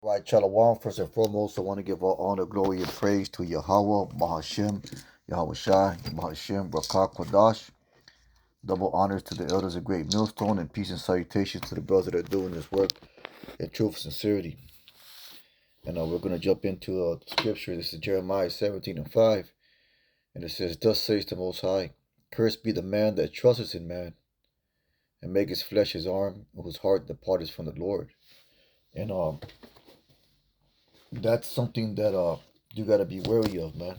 Right, Shalom. First and foremost, I want to give all honor, glory, and praise to Yahweh, Bahashem, Yahweh Shai, Bahashem, Rakak, Kwadash. Double honors to the elders of Great Millstone, and peace and salutations to the brothers that are doing this work in truth and sincerity. And we're going to jump into the scripture. This is Jeremiah 17:5. And it says, Thus says the Most High, Cursed be the man that trusteth in man, and make his flesh his arm, and whose heart departeth from the Lord. And that's something that you got to be wary of, man.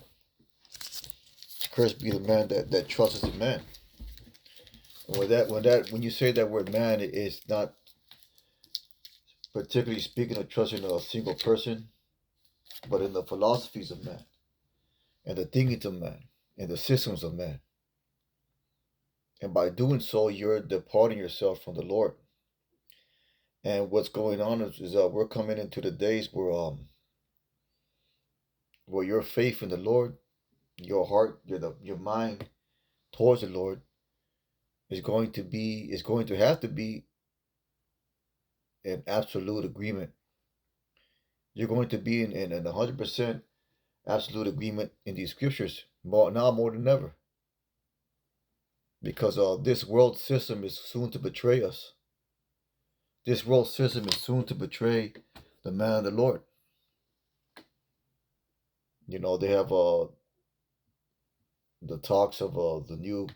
Cursed be the man that trusts in man. And when you say that word man, it's not particularly speaking of trusting a single person, but in the philosophies of man, and the thinkings of man, and the systems of man. And by doing so, you're departing yourself from the Lord. And what's going on is we're coming into the days where your faith in the Lord, your heart, your mind towards the Lord is going to have to be in absolute agreement. You're going to be in 100% absolute agreement in these scriptures more than ever, because this world system is soon to betray us. This world system is soon to betray the man of the Lord. You know, they have the talks of the new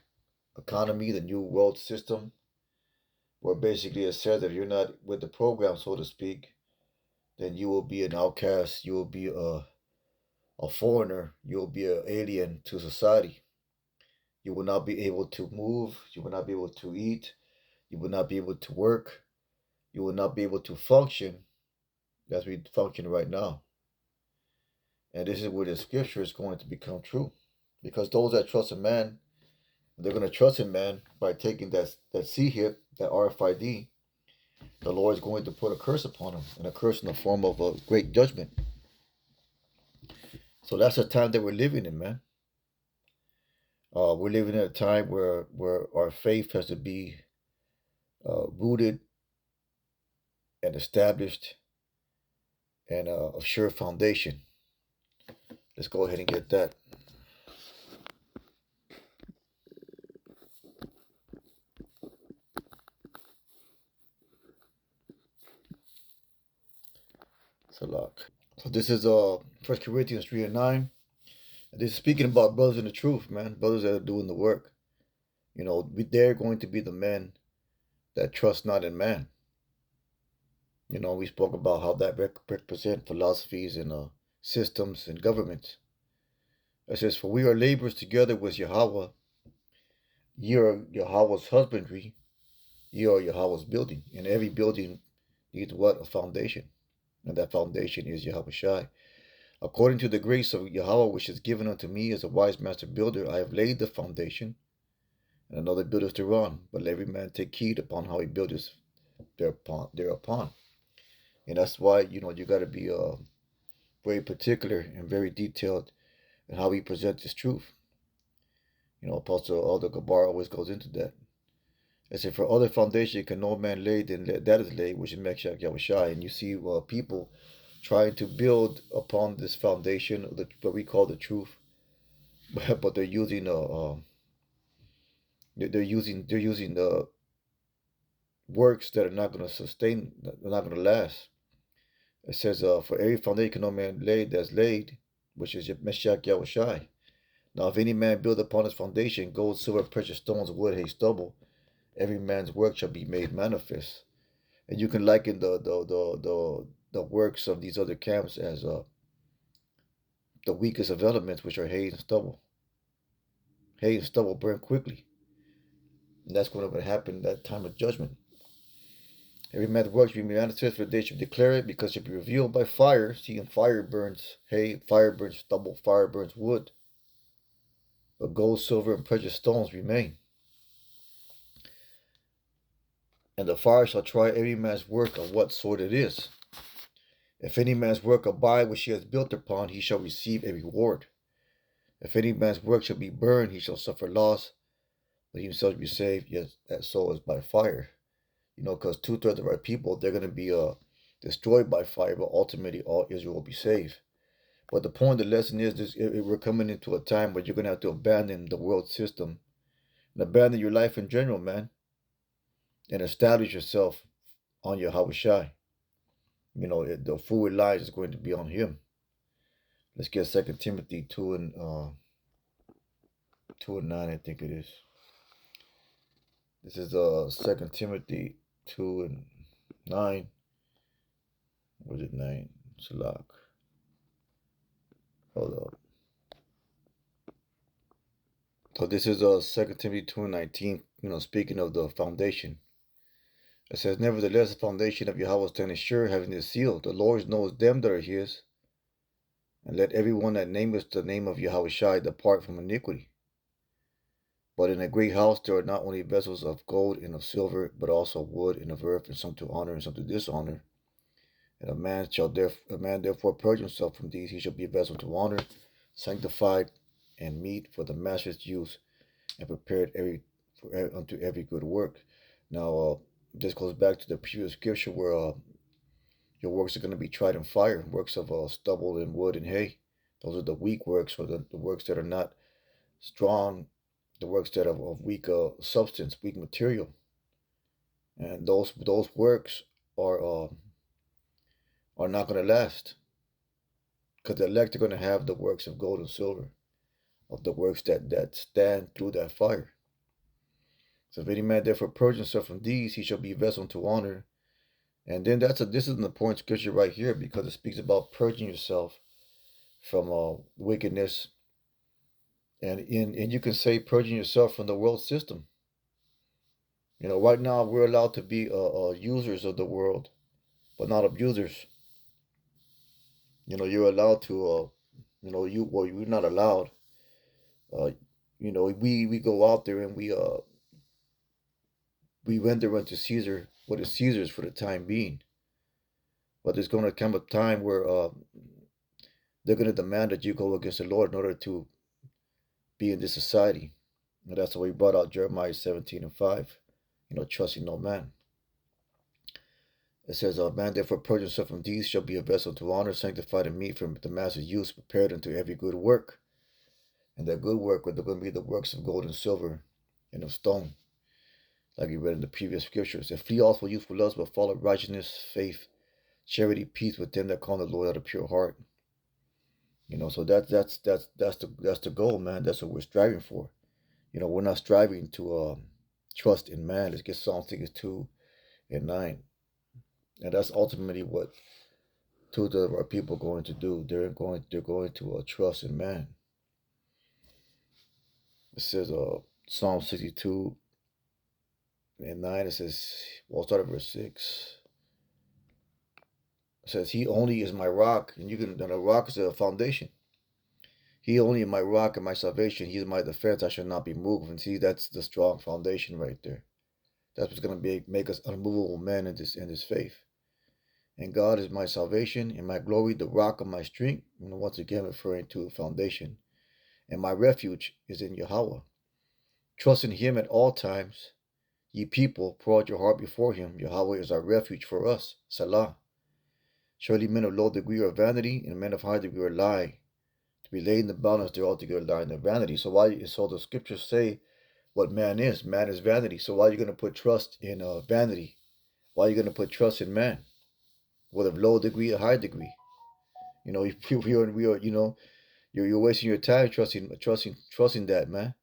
economy, the new world system, where basically it says that if you're not with the program, so to speak, then you will be an outcast. You will be a foreigner. You will be an alien to society. You will not be able to move. You will not be able to eat. You will not be able to work. You will not be able to function as we function right now. And this is where the scripture is going to become true. Because those that trust in man, they're going to trust in man by taking that C hit, that RFID. The Lord is going to put a curse upon them, and a curse in the form of a great judgment. So that's the time that we're living in, man. We're living in a time where our faith has to be rooted and established and a sure foundation. Let's go ahead and get that. Salak. So this is 1 Corinthians 3 and 9. And this is speaking about brothers in the truth, man. Brothers that are doing the work. You know, they're going to be the men that trust not in man. You know, we spoke about how that represent philosophies and systems and governments. It says, For we are laborers together with Yahweh. Ye are Yahweh's husbandry. Ye are Yahweh's building. And every building needs what? A foundation. And that foundation is Yahweh Shai. According to the grace of Yahweh, which is given unto me as a wise master builder, I have laid the foundation, and another buildeth thereon. But let every man take heed upon how he buildeth thereupon. And that's why, you know, you got to be very particular and very detailed in how we present this truth. You know, Apostle Elder Gabar always goes into that. It said, For other foundation can no man lay than that is laid, which is Meshach Yahushai. And you see people trying to build upon this foundation, what we call the truth, but they're using they're using the works that are not going to sustain, they're not going to last. It says, For every foundation no man laid that's laid, which is Meshach Yahushai. Now, if any man build upon his foundation gold, silver, precious stones, wood, hay, stubble, every man's work shall be made manifest. And you can liken the works of these other camps as the weakest of elements, which are hay and stubble. Hay and stubble burn quickly, and that's going to happen at that time of judgment. Every man's work shall be manifest, for the day shall declare it, because it shall be revealed by fire. See, and fire burns hay, fire burns stubble, fire burns wood. But gold, silver, and precious stones remain. And the fire shall try every man's work of what sort it is. If any man's work abide which he has built upon, he shall receive a reward. If any man's work shall be burned, he shall suffer loss, but he himself be saved, yet that soul is by fire. You know, because 2/3 of our people, they're going to be destroyed by fire, but ultimately all Israel will be saved. But the point of the lesson is this: we're coming into a time where you're going to have to abandon the world system and abandon your life in general, man, and establish yourself on Yahweh Shai. The full reliance is going to be on Him. Let's get 2 Timothy 2:9, I think it is. This is 2 Timothy 2:9. What is it, 9? Salak. Hold up. So this is 2 Timothy 2:19, speaking of the foundation. It says, nevertheless, the foundation of Yahweh standeth sure, having this seal. The Lord knows them that are His. And let everyone that nameth the name of Yahweh Shai depart from iniquity. But in a great house there are not only vessels of gold and of silver, but also wood and of earth, and some to honor and some to dishonor. And a man therefore purge himself from these. He shall be a vessel to honor, sanctified, and meet for the master's use, and prepared unto every good work. Now, this goes back to the previous scripture where your works are going to be tried in fire. Works of stubble and wood and hay. Those are the weak works, or the works that are not strong, the works that are of weak substance, weak material. And those works are not going to last, because the elect are going to have the works of gold and silver, of the works that stand through that fire. So if any man therefore purge himself from these, he shall be a vessel to honor. And then this is an important scripture right here, because it speaks about purging yourself from wickedness, and you can say purging yourself from the world system. Right now we're allowed to be users of the world, but not abusers. You're allowed to, you're not allowed. We go out there and we render unto Caesar what is Caesar's for the time being. But there's going to come a time where they're going to demand that you go against the Lord in order to be in this society. And that's why we brought out Jeremiah 17:5. Trusting no man. It says, man therefore purge himself from these shall be a vessel to honor, sanctified and meet for the master's use, prepared unto every good work. And that good work are going to be the works of gold and silver and of stone, like we read in the previous scriptures. And flee also youthful lust, but follow righteousness, faith, charity, peace with them that call the Lord out of pure heart. So that's the goal, man. That's what we're striving for. We're not striving to trust in man. Let's get Psalm 2:9. And that's ultimately what two of our people are going to do. They're going to trust in man. It says Psalm 62:9. It says, we'll start at verse 6. It says, He only is my rock, and a rock is a foundation. He only is my rock and my salvation. He is my defense. I shall not be moved. And see, that's the strong foundation right there. That's what's going to make us unmovable men in this faith. And God is my salvation and my glory, the rock of my strength. Once again, referring to a foundation. And my refuge is in Yahweh. Trust in Him at all times. Ye people, pour out your heart before Him. Yahweh is our refuge for us. Salah. Surely men of low degree are vanity, and men of high degree are lie. To be laid in the balance, they're altogether lying in vanity. So the scriptures say what man is. Man is vanity. So why are you going to put trust in vanity? Why are you going to put trust in man? Whether of low degree or high degree. You're wasting your time trusting that, man.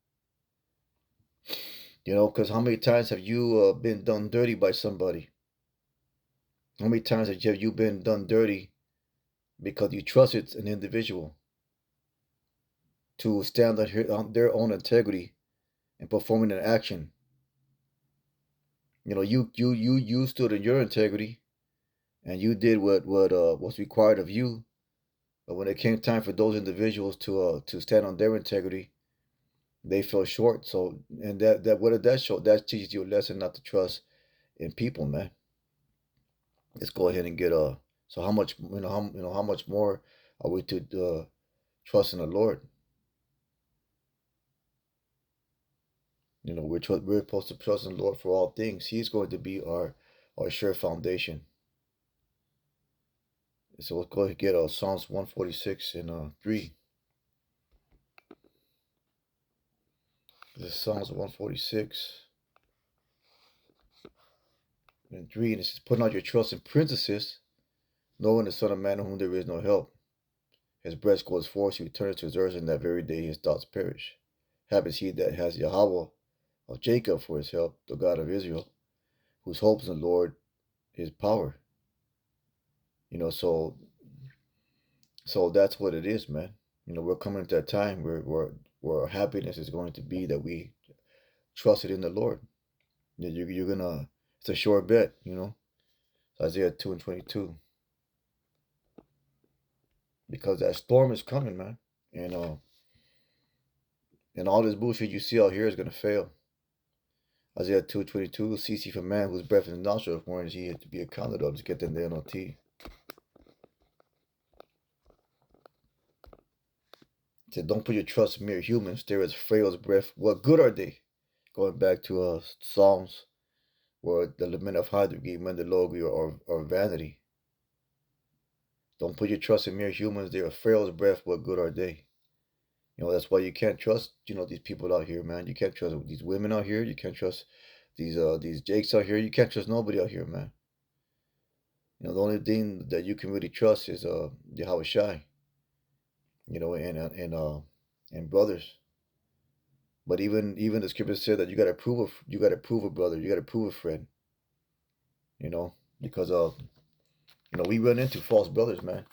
Because how many times have you been done dirty by somebody? How many times have you been done dirty because you trusted an individual to stand on their own integrity and performing an action? You stood in your integrity and you did what was required of you. But when it came time for those individuals to stand on their integrity, they fell short. So, and that what did that show? That teaches you a lesson not to trust in people, man. Let's go ahead and get so how much how much more are we to trust in the Lord? We're supposed to trust in the Lord for all things. He's going to be our sure foundation. So let's go ahead and get Psalms 146 and 3. This is Psalms 146 and 3, and it says, "Put not your trust in princesses, knowing the Son of Man in whom there is no help. His breast goes forth, he returns to his earth, and that very day his thoughts perish. Happy is he that has Yahweh of Jacob for his help, the God of Israel, whose hopes in the Lord is power." So that's what it is, man. We're coming to that time where our happiness is going to be that we trusted in the Lord. You're gonna. It's a sure bet. Isaiah 2:22. Because that storm is coming, man. And all this bullshit you see out here is gonna fail. Isaiah 2:22. Cease ye from man whose breath is in the nostril, wherein is he to be accounted of. Just get them the NLT. It said, "Don't put your trust in mere humans. They're as frail as breath. What good are they?" Going back to Psalms, where the lament of Hadragi, Mendologi, or vanity. Don't put your trust in mere humans. They're as frail as breath. What good are they? That's why you can't trust, these people out here, man. You can't trust these women out here. You can't trust these Jakes out here. You can't trust nobody out here, man. The only thing that you can really trust is Yahweh Shai, and brothers. But even the scripture said that you gotta prove a brother, you gotta prove a friend, because we run into false brothers, man.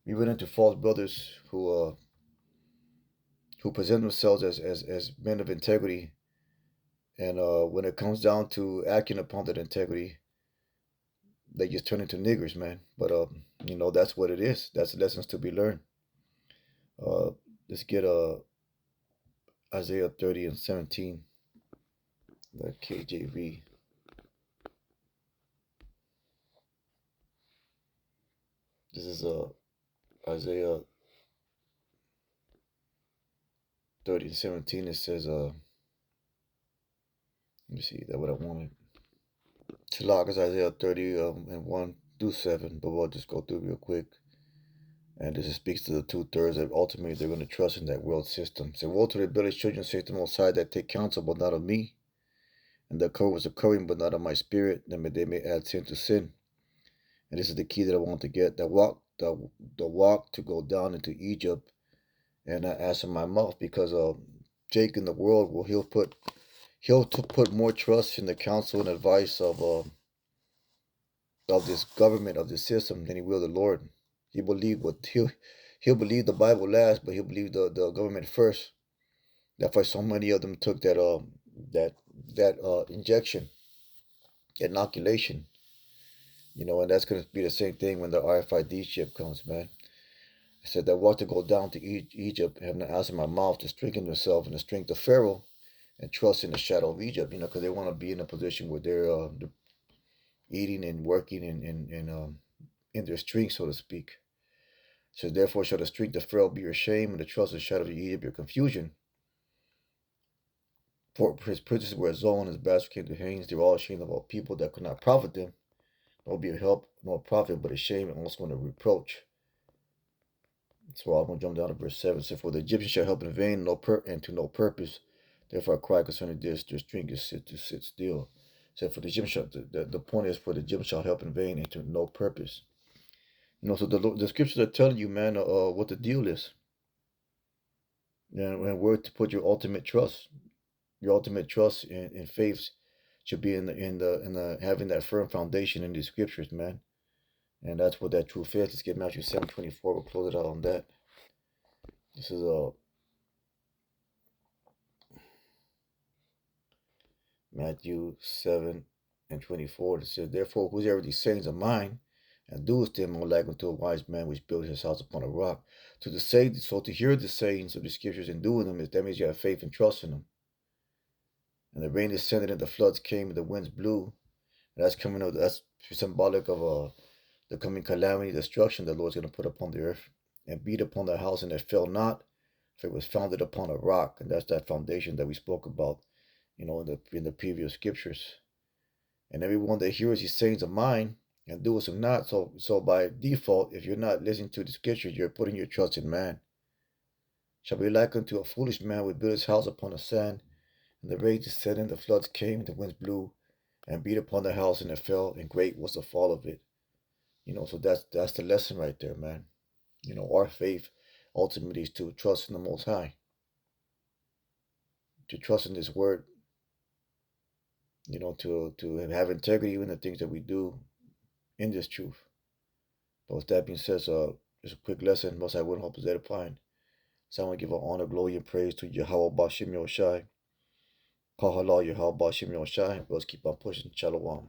We run into false brothers who present themselves as men of integrity, and when it comes down to acting upon that integrity, they just turn into niggers, man. But that's what it is. That's lessons to be learned. Let's get Isaiah 30:17, the KJV. This is Isaiah 30:17. It says, let me see, that what I wanted. Talak is Isaiah 30 and 1 through 7, but we'll just go through real quick. And this speaks to the 2/3 that ultimately they're going to trust in that world system. Say, "Woe to the rebellious children, saith the Most High, that take counsel, but not of me, and that cover was occurring, but not of my spirit, then they may add sin to sin." And this is the key that I want to get: the walk to go down into Egypt, and not ask in my mouth, because Jake in the world he'll put more trust in the counsel and advice of this government, of this system, than he will the Lord. He'll believe the Bible last, but he'll believe the government first. That's why so many of them took that injection, inoculation. And that's going to be the same thing when the RFID chip comes, man. I said that walk to go down to Egypt, having to ask in my mouth to strengthen themselves in the strength of Pharaoh, and trust in the shadow of Egypt. Because they want to be in a position where they're eating and working and in their strength, so to speak. So therefore shall the strength of Pharaoh be your shame, and the trust of the shadow of Egypt your confusion. For his princes were his own, his bastards came to Hanes. They were all ashamed of all people that could not profit them, nor be a help, nor profit, but a shame, and also a reproach. So I'm going to jump down to verse 7. So, "For the Egyptians shall help in vain, and to no purpose. Therefore I cry concerning this, their strength is to sit still." So for the Egyptians, the point is, for the Egyptians shall help in vain and to no purpose. So the scriptures are telling you, man, what the deal is. And where to put your ultimate trust. Your ultimate trust in faith should be in the having that firm foundation in the scriptures, man. And that's what that truth is. Let's get Matthew 7:24. We'll close it out on that. This is Matthew 7:24. It says, "Therefore, whosoever these sayings of mine and doeth them more like unto a wise man which built his house upon a rock." So to hear the sayings of the scriptures and doing them, that means you have faith and trust in them. And the rain descended, and the floods came, and the winds blew. And that's symbolic of the coming calamity, destruction the Lord's going to put upon the earth, and beat upon the house, and it fell not, for it was founded upon a rock. And that's that foundation that we spoke about, in the previous scriptures. "And everyone that hears these sayings of mine and do some not. So by default, if you're not listening to the scripture, you're putting your trust in man. Shall be likened to a foolish man who built his house upon the sand, and the rain descended, and the floods came, and the winds blew, and beat upon the house, and it fell, and great was the fall of it. So that's the lesson right there, man. Our faith ultimately is to trust in the Most High, to trust in His Word, to have integrity in the things that we do in this truth. But with that being said, just a quick lesson. Most I wouldn't hope is edifying. So I want to give all honor, glory, and praise to Yahweh Bashim Yoshai. Call halal Yahweh Bashim Yoshai. Let's keep on pushing. Shalom.